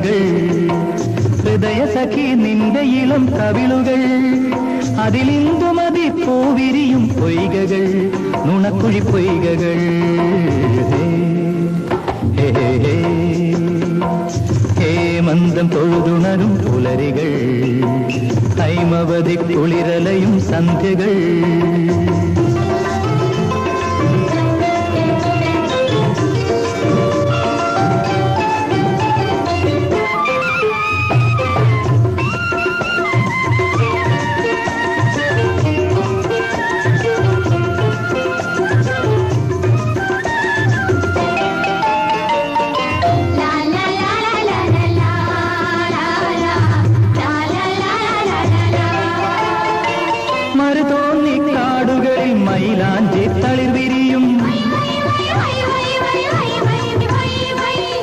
പുലരികൾ ഹൃദയ സഖി നിന്റെ ഇളം കവിളുകൾ അതിലിന്ദുമതി പൂവിരിയും പൊയ്കകൾ നുണക്കുഴി പൊയ്കകൾ ഹേമന്തം തൊഴുതുണരും പുലരികൾ ഹൈമവതി കുളിരലയും സന്ധ്യകൾ മരുതോന്നിക്കാടുകളിൽ മൈലാഞ്ചി തളിർ വിരിയും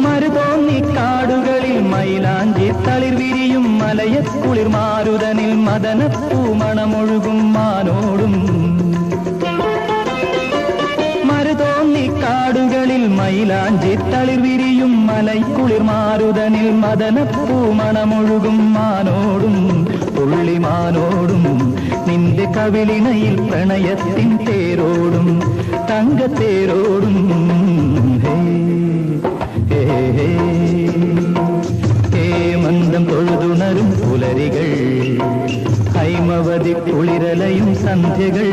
മരുതോന്നിക്കാടുകളിൽ മൈലാഞ്ചി തളിർ വിരിയും മലയക്കുളിർ മാരുതനിൽ മദനപ്പൂമണമൊഴുകും മാനോടും മരുതോന്നിക്കാടുകളിൽ മൈലാഞ്ചി തളിർ വിരിയും മലൈക്കുളിർ മാരുതനിൽ മദനപ്പൂമണമൊഴുകും മാനോടും പുള്ളിമാനോടും നിന്റെ കവിളിണയിൽ പ്രണയത്തിൻ തേരോടും തങ്കത്തേരോടും ഹേമന്തം തൊഴുതുണരും പുലരികൾ ഹൈമവതി കുളിരലയും സന്ധ്യകൾ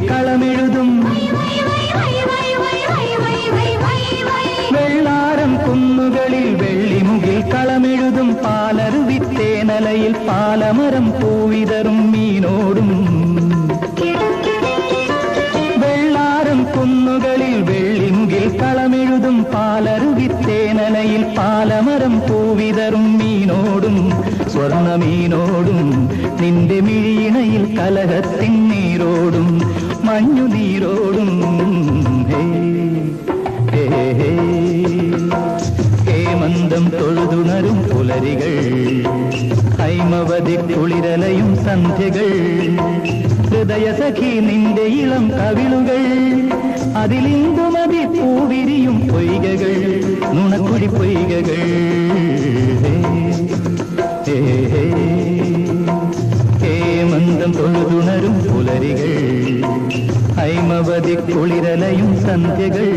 കളമെഴുതും വെള്ളാരം കുന്നുകളിൽ വെള്ളിമുകിൽ കളമെഴുതും പാലരുവിത്തേനലയിൽ പാലമരം പൂവിതറും മീനോടും വെള്ളാരം കുന്നുകളിൽ വെള്ളിമുകിൽ കളമെഴുതും പാലരുവിത്തേനലയിൽ പാലമരം പൂവിതറും മീനോടും സ്വർണമീനോടും നിന്റെ മിഴിയിണയിൽ കലഹത്തിൻ നീരോടും മഞ്ഞുനീരോടും ഹേമന്തം തൊഴുതുണരും പുലരികൾ ഹൈമവതി കുളിരലയും സന്ധ്യകൾ ഹൃദയ സഖി നിന്റെ ഇളം കവിളുകൾ അതിലിന്ദുമതി പൂവിരിയും പൊയ്കകൾ നുണക്കുഴി പൊയ്കകൾ ഹേമന്തം തൊഴുതുണരും പുലരികൾ ഹൈമവതി കുളിരലയും സന്ധ്യകൾ